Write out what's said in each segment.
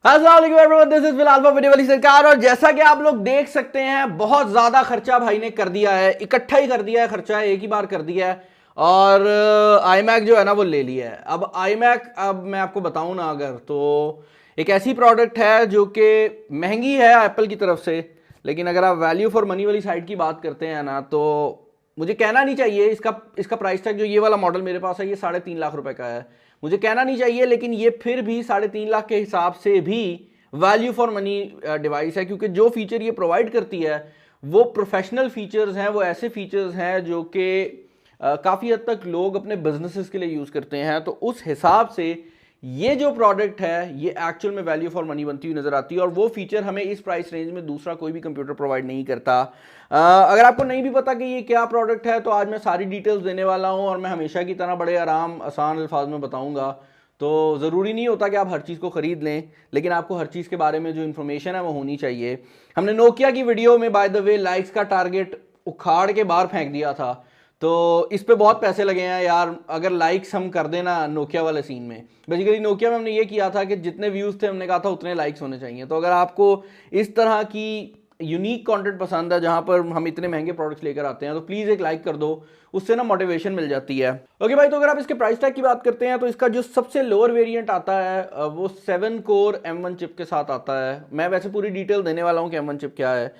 This is फिलहाल video वाली सरकार। और जैसा कि आप लोग देख सकते हैं बहुत ज्यादा खर्चा भाई ने कर दिया है, इकट्ठा ही कर दिया है, खर्चा एक ही बार कर दिया है। और iMac जो है ना वो ले लिया है। अब iMac, अब मैं आपको बताऊं ना, अगर तो एक ऐसी प्रोडक्ट है जो कि महंगी है एप्पल की तरफ से, लेकिन अगर आप वैल्यू फॉर मनी वाली साइड की बात करते हैं ना, तो मुझे कहना नहीं चाहिए इसका इसका प्राइस टैग जो ये वाला मॉडल मेरे पास है ये 3.5 लाख रुपए का है। मुझे कहना नहीं चाहिए, लेकिन ये फिर भी 3.5 लाख के हिसाब से भी वैल्यू फॉर मनी डिवाइस है, क्योंकि जो फीचर ये प्रोवाइड करती है वो प्रोफेशनल फीचर्स हैं, वो ऐसे फीचर्स हैं जो कि काफ़ी हद तक लोग अपने बिजनेसेस के लिए यूज़ करते हैं। तो उस हिसाब से ये जो प्रोडक्ट है ये एक्चुअल में वैल्यू फॉर मनी बनती हुई नजर आती है, और वो फीचर हमें इस प्राइस रेंज में दूसरा कोई भी कंप्यूटर प्रोवाइड नहीं करता। अगर आपको नहीं भी पता कि ये क्या प्रोडक्ट है, तो आज मैं सारी डिटेल्स देने वाला हूं, और मैं हमेशा की तरह बड़े आराम आसान अल्फाज में बताऊंगा। तो ज़रूरी नहीं होता कि आप हर चीज़ को ख़रीद लें, लेकिन आपको हर चीज़ के बारे में जो इन्फॉर्मेशन है वो होनी चाहिए। हमने नोकिया की वीडियो में बाय द वे लाइक्स का टारगेट उखाड़ के बाहर फेंक दिया था, तो इस पे बहुत पैसे लगे हैं यार। अगर लाइक्स हम कर देना नोकिया वाले सीन में, बेसिकली नोकिया में हमने ये किया था कि जितने व्यूज़ थे हमने कहा था उतने लाइक्स होने चाहिए। तो अगर आपको इस तरह की यूनिक कंटेंट पसंद है जहां पर हम इतने महंगे प्रोडक्ट्स लेकर आते हैं, तो प्लीज़ एक लाइक कर दो, उससे ना मोटिवेशन मिल जाती है। ओके भाई, तो अगर आप इसके प्राइस टैग की बात करते हैं तो इसका जो सबसे लोअर वेरिएंट आता है वो 7 कोर M1 चिप के साथ आता है। मैं वैसे पूरी डिटेल देने वाला हूँ कि M1 चिप क्या है।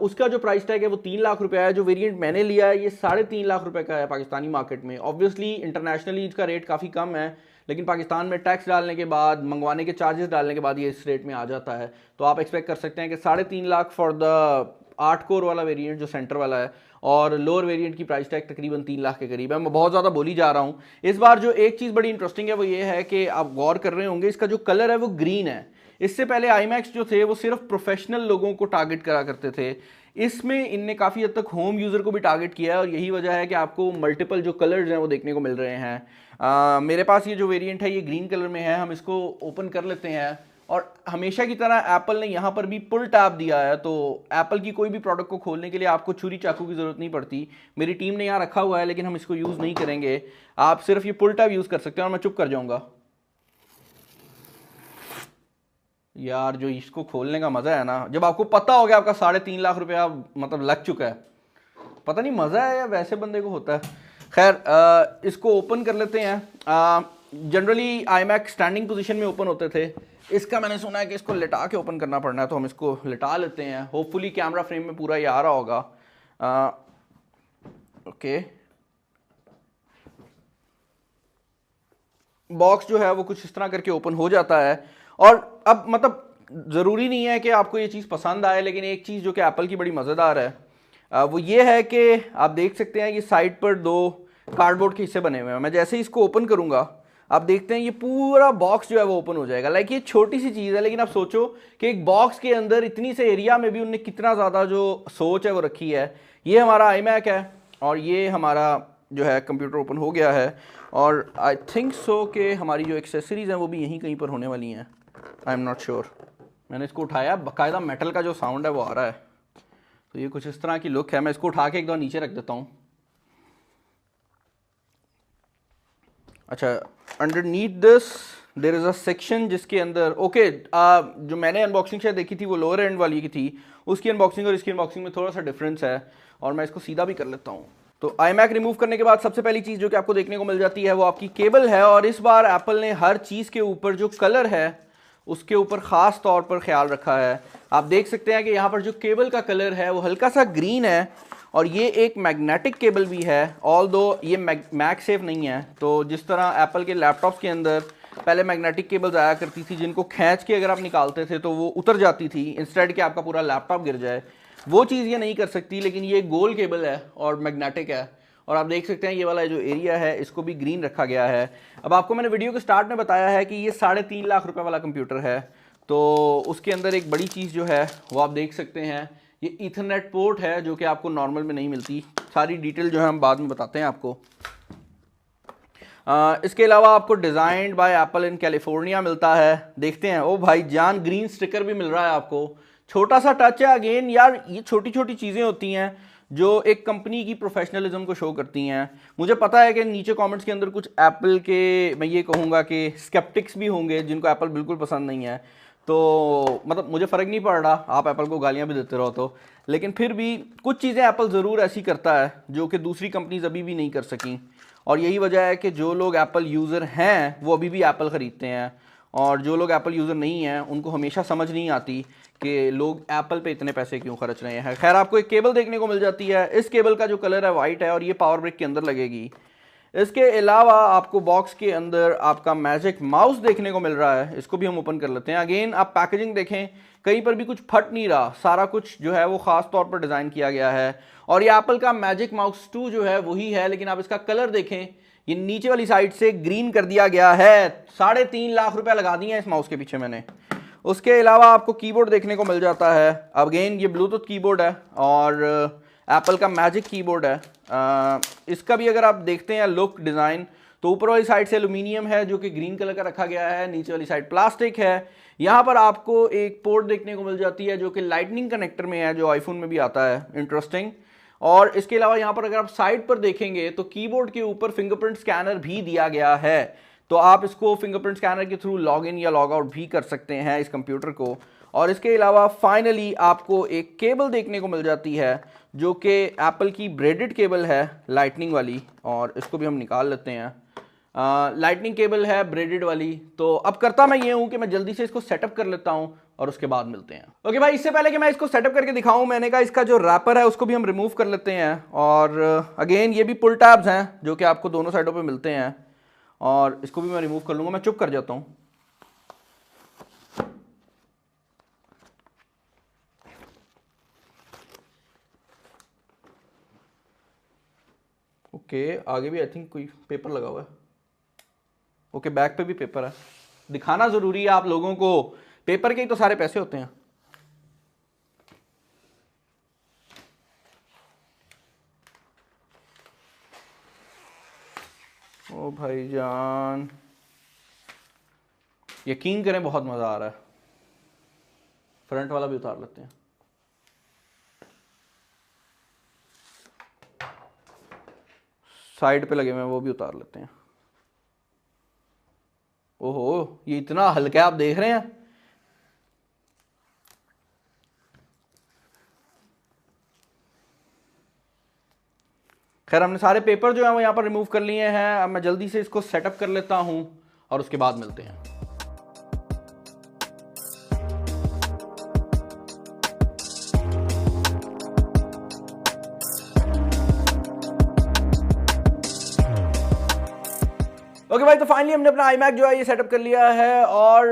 उसका जो प्राइस टैग है वो 3 लाख रुपया है। जो वेरिएंट मैंने लिया है ये 3.5 लाख रुपए का है पाकिस्तानी मार्केट में। ऑब्वियसली इंटरनेशनली इसका रेट काफ़ी कम है, लेकिन पाकिस्तान में टैक्स डालने के बाद, मंगवाने के चार्जेस डालने के बाद ये इस रेट में आ जाता है। तो आप एक्सपेक्ट कर सकते हैं कि 3.5 लाख फॉर द 8 कोर वाला वेरिएंट जो सेंटर वाला है, और लोअर वेरिएंट की प्राइस टैग तकरीबन 3 लाख के करीब है। मैं बहुत ज़्यादा बोली जा रहा हूँ। इस बार जो एक चीज़ बड़ी इंटरेस्टिंग है वो ये है कि आप गौर कर रहे होंगे इसका जो कलर है वो ग्रीन है। इससे पहले iMacs जो थे वो सिर्फ प्रोफेशनल लोगों को टारगेट करा करते थे, इसमें इनने काफ़ी हद तक होम यूज़र को भी टारगेट किया है, और यही वजह है कि आपको मल्टीपल जो कलर्स हैं वो देखने को मिल रहे हैं। मेरे पास ये जो वेरिएंट है ये ग्रीन कलर में है। हम इसको ओपन कर लेते हैं, और हमेशा की तरह एप्पल ने यहाँ पर भी पुल टैब दिया है, तो एप्पल की कोई भी प्रोडक्ट को खोलने के लिए आपको छुरी चाकू की ज़रूरत नहीं पड़ती। मेरी टीम ने यहाँ रखा हुआ है, लेकिन हम इसको यूज़ नहीं करेंगे। आप सिर्फ ये पुल टैब यूज़ कर सकते हैं, और मैं चुप कर जाऊँगा। यार जो इसको खोलने का मज़ा है ना, जब आपको पता हो गया आपका 3.5 लाख रुपया मतलब लग चुका है, पता नहीं मज़ा है या वैसे बंदे को होता है। खैर, इसको ओपन कर लेते हैं। जनरली iMac स्टैंडिंग पोजीशन में ओपन होते थे, इसका मैंने सुना है कि इसको लिटा के ओपन करना पड़ना है, तो हम इसको लिटा लेते हैं। होपफुली कैमरा फ्रेम में पूरा ये आ रहा होगा। ओके, बॉक्स जो है वो कुछ इस तरह करके ओपन हो जाता है। और अब मतलब ज़रूरी नहीं है कि आपको ये चीज़ पसंद आए, लेकिन एक चीज़ जो कि एप्पल की बड़ी मज़ेदार है वो ये है कि आप देख सकते हैं कि साइड पर 2 कार्डबोर्ड के हिस्से बने हुए हैं। मैं जैसे ही इसको ओपन करूंगा, आप देखते हैं ये पूरा बॉक्स जो है वो ओपन हो जाएगा। लाइक ये छोटी सी चीज़ है, लेकिन आप सोचो कि एक बॉक्स के अंदर इतनी से एरिया में भी उनने कितना ज़्यादा जो सोच है वो रखी है। ये हमारा iMac है, और ये हमारा जो है कंप्यूटर ओपन हो गया है। और आई थिंक सो कि हमारी जो एक्सेसरीज़ हैं वो भी यहीं कहीं पर होने वाली हैं। I am not sure. मैंने इसको उठाया, बाकायदा मेटल का जो साउंड है वो आ रहा है। तो ये कुछ इस तरह की लुक है। मैं इसको उठा के एक बार नीचे रख देता हूँ। अच्छा, underneath this there is a section जिसके अंदर जो मैंने अनबॉक्सिंग शायद देखी थी वो लोअर एंड वाली की थी, उसकी अनबॉक्सिंग और इसकी अनबॉक्सिंग में थोड़ा सा डिफरेंस है। और मैं इसको सीधा भी कर लेता हूँ। तो iMac रिमूव करने के बाद सबसे पहली चीज़ जो कि आपको देखने को मिल जाती है वो आपकी केबल है। और इस बार एप्पल ने हर चीज़ के ऊपर जो कलर है उसके ऊपर ख़ास तौर पर ख्याल रखा है। आप देख सकते हैं कि यहाँ पर जो केबल का कलर है वो हल्का सा ग्रीन है, और ये एक मैग्नेटिक केबल भी है, ऑल दो ये मैग सेफ नहीं है। तो जिस तरह एप्पल के लैपटॉप्स के अंदर पहले मैग्नेटिक केबल्स आया करती थी जिनको खींच के अगर आप निकालते थे तो वो उतर जाती थी, इंस्टेड कि आपका पूरा लैपटॉप गिर जाए, वो चीज़ ये नहीं कर सकती। लेकिन ये गोल केबल है और मैग्नेटिक है। और आप देख सकते हैं ये वाला जो एरिया है इसको भी ग्रीन रखा गया है। अब आपको मैंने वीडियो के स्टार्ट में बताया है कि ये 3.5 लाख रुपए वाला कंप्यूटर है, तो उसके अंदर एक बड़ी चीज़ जो है वो आप देख सकते हैं, ये ईथरनेट पोर्ट है जो कि आपको नॉर्मल में नहीं मिलती। सारी डिटेल जो है हम बाद में बताते हैं आपको। इसके अलावा आपको designed bye apple in California मिलता है। देखते हैं, ओ भाई जान, ग्रीन स्टिकर भी मिल रहा है आपको। छोटा सा टच है। अगेन यार, ये छोटी छोटी चीज़ें होती हैं जो एक कंपनी की प्रोफेशनलिज्म को शो करती हैं। मुझे पता है कि नीचे कमेंट्स के अंदर कुछ एप्पल के, मैं ये कहूँगा कि स्केप्टिक्स भी होंगे जिनको एप्पल बिल्कुल पसंद नहीं है। तो मतलब मुझे फ़र्क नहीं पड़ रहा, आप एप्पल को गालियां भी देते रहो तो, लेकिन फिर भी कुछ चीज़ें एप्पल ज़रूर ऐसी करता है जो कि दूसरी कंपनीज अभी भी नहीं कर सकी। और यही वजह है कि जो लोग एप्पल यूज़र हैं वो अभी भी एप्पल ख़रीदते हैं, और जो लोग एप्पल यूज़र नहीं हैं उनको हमेशा समझ नहीं आती कि लोग एप्पल पे इतने पैसे क्यों खर्च रहे हैं। खैर, आपको एक केबल देखने को मिल जाती है। इस केबल का जो कलर है वाइट है और ये पावर ब्रिक के अंदर लगेगी। इसके अलावा आपको बॉक्स के अंदर आपका मैजिक माउस देखने को मिल रहा है, इसको भी हम ओपन कर लेते हैं। अगेन आप पैकेजिंग देखें, कहीं पर भी कुछ फट नहीं रहा, सारा कुछ जो है वो खास तौर पर डिज़ाइन किया गया है। और ये एप्पल का मैजिक माउस 2 जो है वही है, लेकिन आप इसका कलर देखें, ये नीचे वाली साइड से ग्रीन कर दिया गया है। 3.5 लाख रुपए लगा दिए हैं इस माउस के पीछे मैंने। उसके अलावा आपको कीबोर्ड देखने को मिल जाता है। अगेन ये ब्लूटूथ कीबोर्ड है और एप्पल का मैजिक कीबोर्ड है। इसका भी अगर आप देखते हैं लुक डिज़ाइन, तो ऊपर वाली साइड से एल्यूमिनियम है जो कि ग्रीन कलर का रखा गया है, नीचे वाली साइड प्लास्टिक है। यहाँ पर आपको एक पोर्ट देखने को मिल जाती है जो कि लाइटनिंग कनेक्टर में है, जो आईफोन में भी आता है, इंटरेस्टिंग। और इसके अलावा यहाँ पर अगर आप साइड पर देखेंगे तो कीबोर्ड के ऊपर फिंगरप्रिंट स्कैनर भी दिया गया है, तो आप इसको फिंगरप्रिंट स्कैनर के थ्रू लॉग इन या लॉग आउट भी कर सकते हैं इस कंप्यूटर को। और इसके अलावा फाइनली आपको एक केबल देखने को मिल जाती है जो कि एप्पल की ब्रेडेड केबल है, लाइटनिंग वाली, और इसको भी हम निकाल लेते हैं। लाइटनिंग केबल है ब्रेडेड वाली। तो अब करता मैं ये हूं कि मैं जल्दी से इसको सेटअप कर लेता हूं और उसके बाद मिलते हैं। ओके भाई, इससे पहले कि मैं इसको सेटअप करके दिखाऊं, मैंने कहा इसका जो रैपर है उसको भी हम रिमूव कर लेते हैं। और अगेन ये भी पुल टैब्स हैं जो कि आपको दोनों साइडों पे मिलते हैं, और इसको भी मैं रिमूव कर लूंगा। मैं चुप कर जाता हूँ। ओके, आगे भी आई थिंक कोई पेपर लगा हुआ है। ओके, बैक पे भी पेपर है। दिखाना जरूरी है आप लोगों को, पेपर के ही तो सारे पैसे होते हैं। ओ भाईजान, यकीन करें बहुत मजा आ रहा है। फ्रंट वाला भी उतार लेते हैं। साइड पे लगे हुए हैं वो भी उतार लेते हैं। ओहो, ये इतना हल्का है, आप देख रहे हैं। खैर, हमने सारे पेपर जो है वो यहां पर रिमूव कर लिए हैं। अब मैं जल्दी से इसको सेटअप कर लेता हूं और उसके बाद मिलते हैं। ओके भाई, तो फाइनली हमने अपना iMac जो है ये सेटअप कर लिया है। और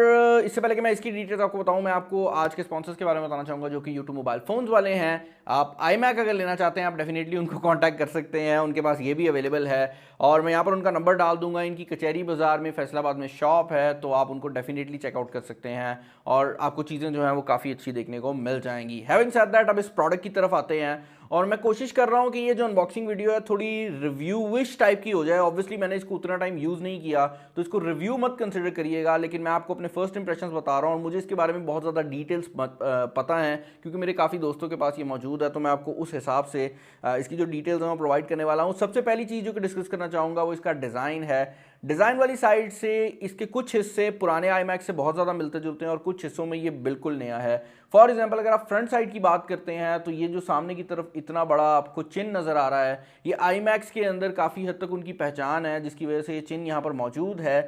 इससे पहले कि मैं इसकी डिटेल्स आपको बताऊं, मैं आपको आज के स्पॉन्सर्स के बारे में बताना चाहूंगा जो कि YouTube मोबाइल फोन्स वाले हैं। आप iMac अगर लेना चाहते हैं, आप डेफिनेटली उनको कांटेक्ट कर सकते हैं, उनके पास ये भी अवेलेबल है। और मैं यहाँ पर उनका नंबर डाल दूंगा। इनकी कचहरी बाजार में फैसलाबाद में शॉप है, तो आप उनको डेफिनेटली चेकआउट कर सकते हैं और आपको चीज़ें जो हैं वो काफ़ी अच्छी देखने को मिल जाएंगी। हैविंग सेड दैट, अब इस प्रोडक्ट की तरफ आते हैं। और मैं कोशिश कर रहा हूं कि ये जो अनबॉक्सिंग वीडियो है थोड़ी रिव्यू-विश टाइप की हो जाए। ऑब्वियसली मैंने इसको उतना टाइम यूज़ नहीं किया, तो इसको रिव्यू मत कंसिडर करिएगा, लेकिन मैं आपको अपने फर्स्ट इंप्रेशंस बता रहा हूं। और मुझे इसके बारे में बहुत ज़्यादा डिटेल्स पता है क्योंकि मेरे काफ़ी दोस्तों के पास ये मौजूद है, तो मैं आपको उस हिसाब से इसकी जो डिटेल्स हैं मैं प्रोवाइड करने वाला हूँ। सबसे पहली चीज़ जो कि डिस्कस करना चाहूँगा वो इसका डिज़ाइन है। डिज़ाइन वाली साइड से इसके कुछ हिस्से पुराने iMac से बहुत ज़्यादा मिलते जुलते हैं और कुछ हिस्सों में ये बिल्कुल नया है। फॉर एग्जांपल, अगर आप फ्रंट साइड की बात करते हैं तो ये जो सामने की तरफ इतना बड़ा आपको चिन्ह नज़र आ रहा है, ये iMacs के अंदर काफ़ी हद तक उनकी पहचान है, जिसकी वजह से ये चिन्ह यहाँ पर मौजूद है।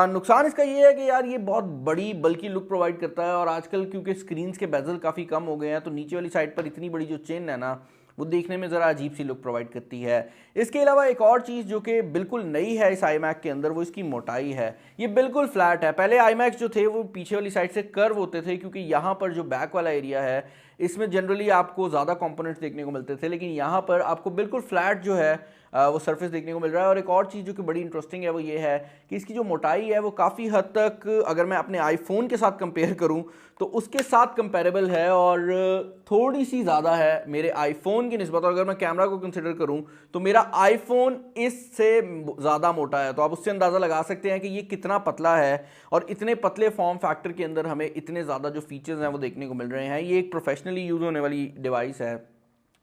नुकसान इसका ये है कि यार ये बहुत बड़ी बल्कि लुक प्रोवाइड करता है, और आजकल क्योंकि स्क्रीन्स के बेजल काफ़ी कम हो गए हैं, तो नीचे वाली साइड पर इतनी बड़ी जो चिन्ह है ना, वो देखने में ज़रा अजीब सी लुक प्रोवाइड करती है। इसके अलावा एक और चीज़ जो कि बिल्कुल नई है इस iMac के अंदर, वो इसकी मोटाई है। ये बिल्कुल फ्लैट है। पहले iMacs जो थे वो पीछे वाली साइड से कर्व होते थे, क्योंकि यहाँ पर जो बैक वाला एरिया है इसमें जनरली आपको ज़्यादा कंपोनेंट्स देखने को मिलते थे, लेकिन यहाँ पर आपको बिल्कुल फ्लैट जो है वो सरफेस देखने को मिल रहा है। और एक और चीज़ जो कि बड़ी इंटरेस्टिंग है वो ये है कि इसकी जो मोटाई है वो काफ़ी हद तक, अगर मैं अपने आईफोन के साथ कंपेयर करूं तो उसके साथ कंपेरेबल है, और थोड़ी सी ज़्यादा है मेरे आईफोन की निस्बत। और अगर मैं कैमरा को कंसिडर करूं तो मेरा आईफोन इससे ज़्यादा मोटा है, तो आप उससे अंदाज़ा लगा सकते हैं कि ये कितना पतला है। और इतने पतले फॉर्म फैक्टर के अंदर हमें इतने ज़्यादा जो फीचर्स हैं वो देखने को मिल रहे हैं। ये एक प्रोफेशनली यूज़ होने वाली डिवाइस है,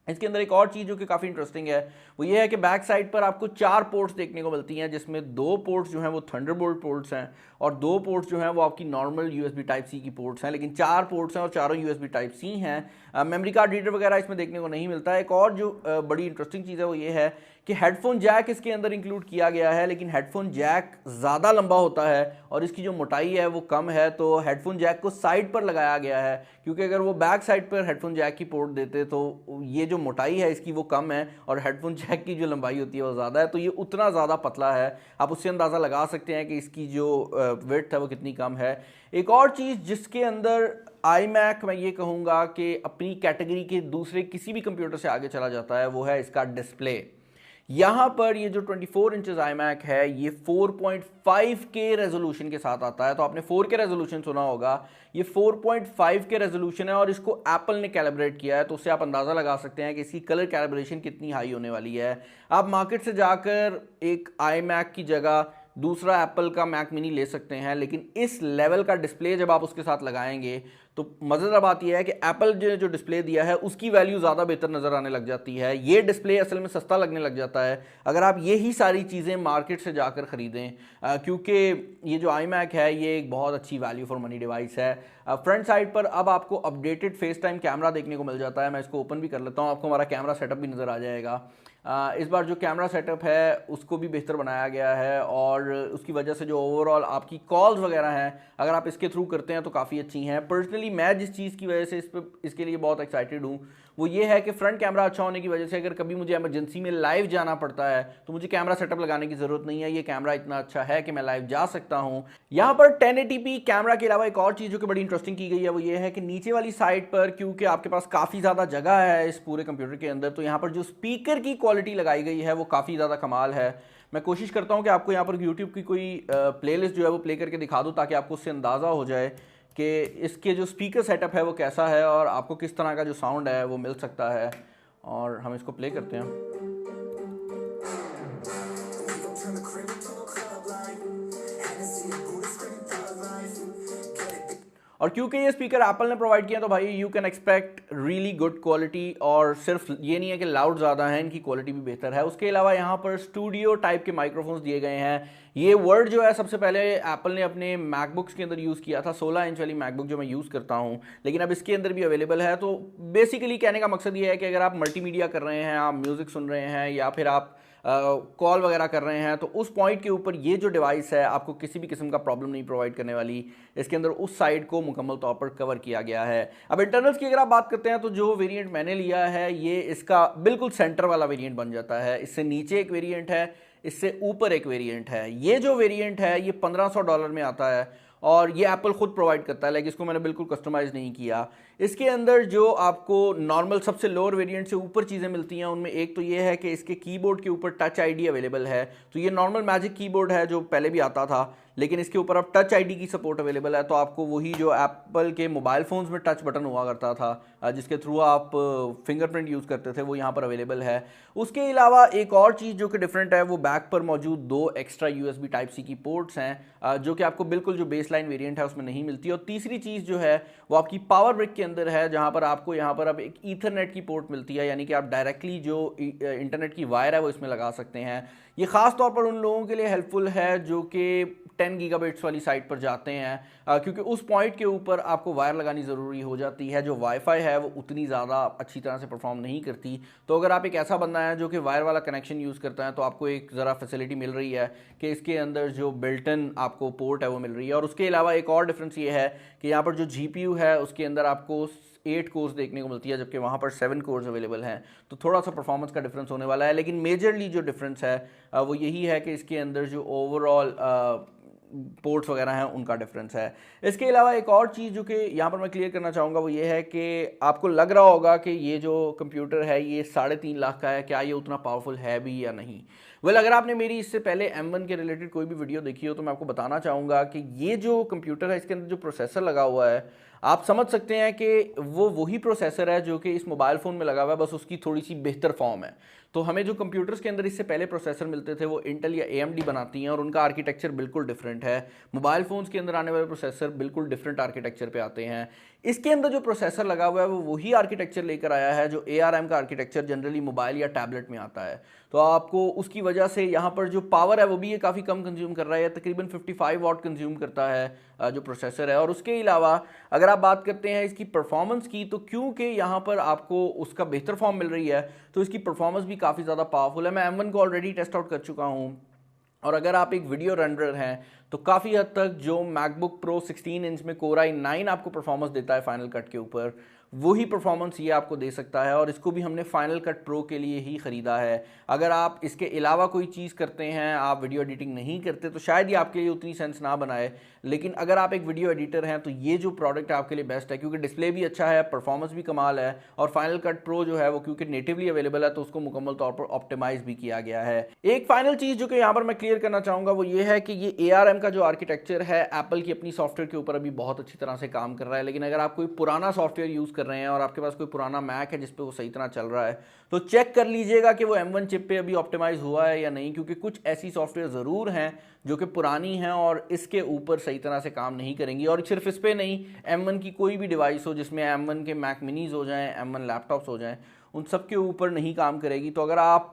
इसके अंदर एक और चीज़ जो कि काफ़ी इंटरेस्टिंग है वो ये है कि बैक साइड पर आपको 4 पोर्ट्स देखने को मिलती हैं, जिसमें 2 पोर्ट्स जो हैं वो थंडरबोल्ट पोर्ट्स हैं और 2 पोर्ट्स जो हैं वो आपकी नॉर्मल यूएसबी टाइप सी की पोर्ट्स हैं, लेकिन 4 पोर्ट्स हैं और चारों यूएसबी टाइप सी हैं। मेमोरी कार्ड रीडर वगैरह इसमें देखने को नहीं मिलता है। एक और जो बड़ी इंटरेस्टिंग चीज़ है वो ये है कि हेडफोन जैक इसके अंदर इंक्लूड किया गया है, लेकिन हेडफोन जैक ज़्यादा लंबा होता है और इसकी जो मोटाई है वो कम है, तो हेडफोन जैक को साइड पर लगाया गया है, क्योंकि अगर वो बैक साइड पर हेडफोन जैक की पोर्ट देते तो ये जो मोटाई है इसकी वो कम है और हेडफोन जैक की जो लंबाई होती है वो ज़्यादा है, तो ये उतना ज़्यादा पतला है। आप उससे अंदाज़ा लगा सकते हैं कि इसकी जो विड्थ है वो कितनी कम है। एक और चीज़ जिसके अंदर iMac मैं ये कहूँगा कि अपनी कैटेगरी के दूसरे किसी भी कंप्यूटर से आगे चला जाता है वो है इसका डिस्प्ले। यहाँ पर ये जो 24 इंचेस iMac है ये 4.5K रेजोल्यूशन के साथ आता है। तो आपने 4K रेजोल्यूशन सुना होगा, ये 4.5K रेजोल्यूशन है और इसको एप्पल ने कैलिब्रेट किया है, तो उससे आप अंदाज़ा लगा सकते हैं कि इसकी कलर कैलिब्रेशन कितनी हाई होने वाली है। आप मार्केट से जाकर एक iMac की जगह दूसरा एप्पल का मैक मिनी ले सकते हैं, लेकिन इस लेवल का डिस्प्ले जब आप उसके साथ लगाएंगे तो मज़ेदार बात यह है कि एप्पल जो डिस्प्ले दिया है उसकी वैल्यू ज़्यादा बेहतर नज़र आने लग जाती है। ये डिस्प्ले असल में सस्ता लगने लग जाता है अगर आप यही सारी चीज़ें मार्केट से जाकर ख़रीदें, क्योंकि ये जो iMac है ये एक बहुत अच्छी वैल्यू फॉर मनी डिवाइस है। फ्रंट साइड पर अब आपको अपडेटेड फेस टाइम कैमरा देखने को मिल जाता है। मैं इसको ओपन भी कर लेता हूँ, आपको हमारा कैमरा सेटअप भी नज़र आ जाएगा। इस बार जो कैमरा सेटअप है उसको भी बेहतर बनाया गया है और उसकी वजह से जो ओवरऑल आपकी कॉल्स वगैरह हैं अगर आप इसके थ्रू करते हैं तो काफ़ी अच्छी हैं। पर्सनली मैं जिस चीज़ की वजह से इसके लिए बहुत एक्साइटेड हूँ वो ये है कि फ्रंट कैमरा अच्छा होने की वजह से अगर कभी मुझे इमरजेंसी में लाइव जाना पड़ता है तो मुझे कैमरा सेटअप लगाने की ज़रूरत नहीं है। ये कैमरा इतना अच्छा है कि मैं लाइव जा सकता हूँ। यहाँ पर 1080p कैमरा के अलावा एक और चीज़ जो कि बड़ी इंटरेस्टिंग की गई है वो ये है कि नीचे वाली साइड पर क्योंकि आपके पास काफ़ी ज़्यादा जगह है इस पूरे कंप्यूटर के अंदर, तो यहाँ पर जो स्पीकर की क्वालिटी लगाई गई है वो काफ़ी ज़्यादा कमाल है। मैं कोशिश करता हूँ कि आपको यहाँ पर यूट्यूब की कोई प्लेलिस्ट जो है वो प्ले करके दिखा दूँ ताकि आपको उससे अंदाज़ा हो जाए कि इसके जो स्पीकर सेटअप है वो कैसा है और आपको किस तरह का जो साउंड है वो मिल सकता है। और हम इसको प्ले करते हैं। और क्योंकि ये स्पीकर एप्पल ने प्रोवाइड किया तो भाई you can expect really good quality, और सिर्फ ये नहीं है कि लाउड ज़्यादा है, इनकी क्वालिटी भी बेहतर है। उसके अलावा यहाँ पर स्टूडियो टाइप के माइक्रोफोन्स दिए गए हैं। ये वर्ड जो है सबसे पहले एप्पल ने अपने मैकबुक्स के अंदर यूज़ किया था, 16 इंच वाली मैकबुक जो मैं यूज़ करता हूँ, लेकिन अब इसके अंदर भी अवेलेबल है। तो बेसिकली कहने का मकसद ये है कि अगर आप मल्टीमीडिया कर रहे हैं, आप म्यूज़िक सुन रहे हैं या फिर आप कॉल वगैरह कर रहे हैं तो उस पॉइंट के ऊपर ये जो डिवाइस है आपको किसी भी किस्म का प्रॉब्लम नहीं प्रोवाइड करने वाली। इसके अंदर उस साइड को मुकम्मल तौर पर कवर किया गया है। अब इंटरनल्स की अगर आप बात करते हैं तो जो वेरिएंट मैंने लिया है ये इसका बिल्कुल सेंटर वाला वेरिएंट बन जाता है। इससे नीचे एक वेरिएंट है, इससे ऊपर एक वेरिएंट है। ये जो वेरिएंट है ये $1500 में आता है और ये एप्पल खुद प्रोवाइड करता है, लेकिन इसको मैंने बिल्कुल कस्टमाइज़ नहीं किया। इसके अंदर जो आपको नॉर्मल सबसे लोअर वेरिएंट से ऊपर चीज़ें मिलती हैं उनमें एक तो ये है कि इसके कीबोर्ड के ऊपर टच आईडी अवेलेबल है। तो ये नॉर्मल मैजिक कीबोर्ड है जो पहले भी आता था, लेकिन इसके ऊपर अब टच आईडी की सपोर्ट अवेलेबल है। तो आपको वही जो एप्पल के मोबाइल फ़ोन्स में टच बटन हुआ करता था जिसके थ्रू आप फिंगरप्रिंट यूज़ करते थे वो यहाँ पर अवेलेबल है। उसके अलावा एक और चीज़ जो कि डिफरेंट है वो बैक पर मौजूद 2 एक्स्ट्रा USB टाइप सी की पोर्ट्स हैं जो कि आपको बिल्कुल जो बेसलाइन वेरिएंट है उसमें नहीं मिलती। और तीसरी चीज़ जो है वो आपकी पावर ब्रिक के अंदर है, जहाँ पर आपको यहाँ पर अब एक ईथरनेट की पोर्ट मिलती है, यानी कि आप डायरेक्टली जो इंटरनेट की वायर है वो इसमें लगा सकते हैं। ये ख़ास तौर पर उन लोगों के लिए हेल्पफुल है जो कि 10 गीगाबिट्स वाली साइट पर जाते हैं, क्योंकि उस पॉइंट के ऊपर आपको वायर लगानी ज़रूरी हो जाती है। जो वाईफाई है वो उतनी ज़्यादा अच्छी तरह से परफॉर्म नहीं करती। तो अगर आप एक ऐसा बंदा है जो कि वायर वाला कनेक्शन यूज़ करता है तो आपको एक ज़रा फैसिलिटी मिल रही है कि इसके अंदर जो बिल्ट इन आपको पोर्ट है वो मिल रही है। और उसके अलावा एक और डिफरेंस ये है कि यहाँ पर जो GPU है उसके अंदर आपको 8 कोर्स देखने को मिलती है, जबकि वहाँ पर 7 कोर्स अवेलेबल हैं। तो थोड़ा सा परफॉर्मेंस का डिफरेंस होने वाला है, लेकिन मेजरली जो डिफरेंस है वो यही है कि इसके अंदर जो ओवरऑल पोर्ट्स वगैरह हैं उनका डिफरेंस है। इसके अलावा एक और चीज़ जो कि यहाँ पर मैं क्लियर करना चाहूँगा वो ये है कि आपको लग रहा होगा कि ये जो कंप्यूटर है ये 3.5 लाख का है, क्या ये उतना पावरफुल है भी या नहीं। अगर आपने मेरी इससे पहले M1 के रिलेटेड कोई भी वीडियो देखी हो तो मैं आपको बताना चाहूँगा कि ये जो कंप्यूटर है इसके अंदर जो प्रोसेसर लगा हुआ है आप समझ सकते हैं कि वो वही प्रोसेसर है जो कि इस मोबाइल फ़ोन में लगा हुआ है, बस उसकी थोड़ी सी बेहतर फॉर्म है। तो हमें जो कंप्यूटर्स के अंदर इससे पहले प्रोसेसर मिलते थे वो इंटेल या AMD बनाती हैं और उनका आर्किटेक्चर बिल्कुल डिफरेंट है। मोबाइल फ़ोन्स के अंदर आने वाले प्रोसेसर बिल्कुल डिफरेंट आर्किटेक्चर पे आते हैं। इसके अंदर जो प्रोसेसर लगा हुआ है वो वही आर्किटेक्चर लेकर आया है जो ARM का आर्किटेक्चर जनरली मोबाइल या टैबलेट में आता है। तो आपको उसकी वजह से यहाँ पर जो पावर है वो भी ये काफ़ी कम कंज्यूम कर रहा है, तकरीबन 55 वाट कंज्यूम करता है जो प्रोसेसर है। और उसके अलावा अगर आप बात करते हैं इसकी परफॉर्मेंस की, तो क्योंकि यहाँ पर आपको उसका बेहतर फॉर्म मिल रही है तो इसकी परफॉर्मेंस भी काफ़ी ज़्यादा पावरफुल है। मैं M1 को ऑलरेडी टेस्ट आउट कर चुका हूँ और अगर आप एक वीडियो रेंडर हैं तो काफ़ी हद तक जो मैकबुक प्रो 16 इंच में Core i9 आपको परफॉर्मेंस देता है फाइनल कट के ऊपर, वही परफॉर्मेंस ये आपको दे सकता है। और इसको भी हमने फाइनल कट प्रो के लिए ही ख़रीदा है। अगर आप इसके अलावा कोई चीज़ करते हैं, आप वीडियो एडिटिंग नहीं करते, तो शायद ये आपके लिए उतनी सेंस ना बनाए, लेकिन अगर आप एक वीडियो एडिटर हैं तो ये जो प्रोडक्ट है आपके लिए बेस्ट है, क्योंकि डिस्प्ले भी अच्छा है, परफॉर्मेंस भी कमाल है और फाइनल कट प्रो जो है वो क्योंकि नेटिवली अवेलेबल है तो उसको मुकम्मल तौर पर ऑप्टिमाइज भी किया गया है। एक फाइनल चीज़ जो कि यहाँ पर मैं क्लियर करना चाहूँगा वो ये है कि ये ARM का जो आर्किटेक्चर है एप्पल की अपनी सॉफ्टवेयर के ऊपर अभी बहुत अच्छी तरह से काम कर रहा है, लेकिन अगर आप कोई पुराना सॉफ्टवेयर यूज़ कर रहे हैं और आपके पास कोई पुराना मैक है जिसपे वो सही तरह चल रहा है, तो चेक कर लीजिएगा कि वो M1 चिप पे अभी ऑप्टिमाइज हुआ है या नहीं, क्योंकि कुछ ऐसी सॉफ्टवेयर ज़रूर हैं जो कि पुरानी हैं और इसके ऊपर सही तरह से काम नहीं करेंगी। और सिर्फ इस पे नहीं, M1 की कोई भी डिवाइस हो जिसमें M1 के मैक मिनीज हो जाएं, M1 लैपटॉप्स हो जाएं, उन सब के ऊपर नहीं काम करेगी। तो अगर आप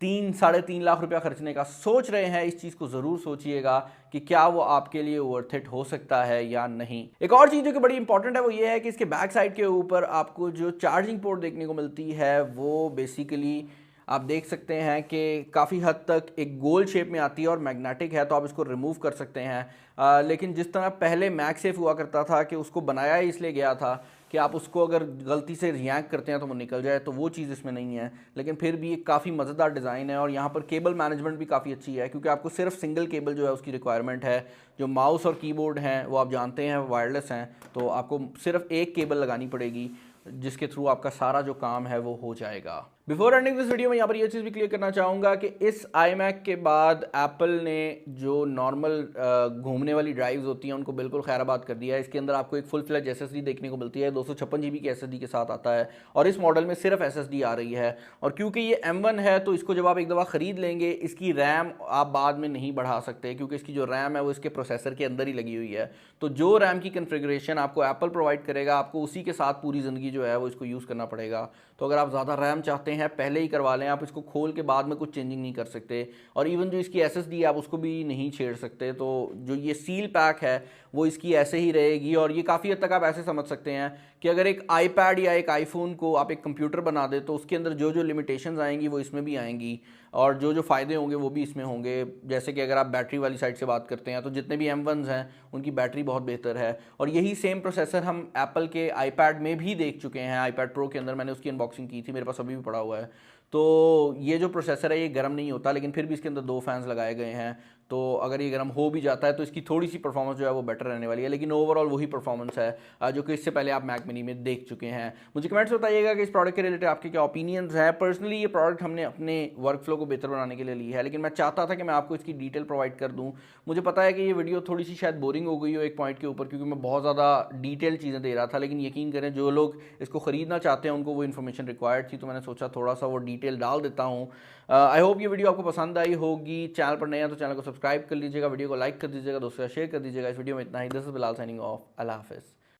3-3.5 लाख रुपया खर्चने का सोच रहे हैं, इस चीज़ को ज़रूर सोचिएगा कि क्या वो आपके लिए वर्थ इट हो सकता है या नहीं। एक और चीज़ जो कि बड़ी इंपॉर्टेंट है वो ये है कि इसके बैक साइड के ऊपर आपको जो चार्जिंग पोर्ट देखने को मिलती है वो बेसिकली आप देख सकते हैं कि काफ़ी हद तक एक गोल शेप में आती है और मैग्नेटिक है, तो आप इसको रिमूव कर सकते हैं। लेकिन जिस तरह पहले मैगसेफ हुआ करता था कि उसको बनाया ही इसलिए गया था कि आप उसको अगर गलती से रिएक्ट करते हैं तो वो निकल जाए, तो वो चीज़ इसमें नहीं है। लेकिन फिर भी एक काफ़ी मज़ेदार डिज़ाइन है और यहाँ पर केबल मैनेजमेंट भी काफ़ी अच्छी है, क्योंकि आपको सिर्फ सिंगल केबल जो है उसकी रिक्वायरमेंट है। जो माउस और कीबोर्ड हैं वो आप जानते हैं वायरलेस हैं, तो आपको सिर्फ एक केबल लगानी पड़ेगी जिसके थ्रू आपका सारा जो काम है वो हो जाएगा। बिफोर एंडिंग दिस वीडियो में यहाँ पर ये चीज़ भी क्लियर करना चाहूँगा कि इस iMac के बाद एप्पल ने जो नॉर्मल घूमने वाली ड्राइव्स होती हैं उनको बिल्कुल खैराबाद कर दिया है। इसके अंदर आपको एक फुल फ्लैज SSD देखने को मिलती है, 256 GB की SSD के साथ आता है और इस मॉडल में सिर्फ SSD आ रही है। और क्योंकि ये M1 है तो इसको जब आप एक दफ़ा ख़रीद लेंगे, इसकी रैम आप बाद में नहीं बढ़ा सकते, क्योंकि इसकी जो रैम है वो इसके प्रोसेसर के अंदर ही लगी हुई है। तो जो रैम की कन्फिग्रेशन आपको एप्पल प्रोवाइड करेगा, आपको उसी के साथ पूरी ज़िंदगी जो है वो इसको यूज़ करना पड़ेगा। तो अगर आप ज़्यादा रैम चाहते हैं पहले ही करवा लें, आप इसको खोल के बाद में कुछ चेंजिंग नहीं कर सकते। और इवन जो इसकी SSD है आप उसको भी नहीं छेड़ सकते। तो जो ये सील पैक है वो इसकी ऐसे ही रहेगी। और ये काफ़ी हद तक आप ऐसे समझ सकते हैं कि अगर एक iPad या एक iPhone को आप एक कंप्यूटर बना दे तो उसके अंदर जो जो लिमिटेशंस आएंगी वो इसमें भी आएंगी और जो जो फ़ायदे होंगे वो भी इसमें होंगे। जैसे कि अगर आप बैटरी वाली साइड से बात करते हैं तो जितने भी M1s हैं उनकी बैटरी बहुत बेहतर है। और यही सेम प्रोसेसर हम एप्पल के iPad में भी देख चुके हैं। iPad Pro के अंदर मैंने उसकी अनबॉक्सिंग की थी, मेरे पास अभी भी पड़ा हुआ है। तो ये जो प्रोसेसर है ये गर्म नहीं होता, लेकिन फिर भी इसके अंदर 2 फैंस लगाए गए हैं। तो अगर ये गर्म हो भी जाता है तो इसकी थोड़ी सी परफॉर्मेंस जो है वो बेटर रहने वाली है, लेकिन ओवरऑल वही परफॉर्मेंस है जो कि इससे पहले आप मैक मिनी में देख चुके हैं। मुझे कमेंट्स बताइएगा कि इस प्रोडक्ट के रिलेटेड आपके क्या ओपिनियंस हैं। पर्सनली ये प्रोडक्ट हमने अपने वर्क फ्लो को बेहतर बनाने के लिए ली है, लेकिन मैं चाहता था कि मैं आपको इसकी डिटेल प्रोवाइड कर दूँ। मुझे पता है कि ये वीडियो थोड़ी सी शायद बोरिंग हो गई हो एक पॉइंट के ऊपर, क्योंकि मैं बहुत ज़्यादा डिटेल चीज़ें दे रहा था, लेकिन यकीन करें जो लोग इसको ख़रीदना चाहते हैं उनको वो इन्फॉर्मेशन रिक्वायर्ड थी, तो मैंने सोचा थोड़ा सा वो डिटेल डाल देता हूँ। आई होप ये वीडियो आपको पसंद आई होगी। चैनल पर नए हैं तो चैनल को सब्सक्राइब कर लीजिएगा, वीडियो को लाइक कर दीजिएगा, दोस्तों शेयर कर दीजिएगा। इस वीडियो में इतना ही। This is Bilal signing off. अल्लाह हाफिज़।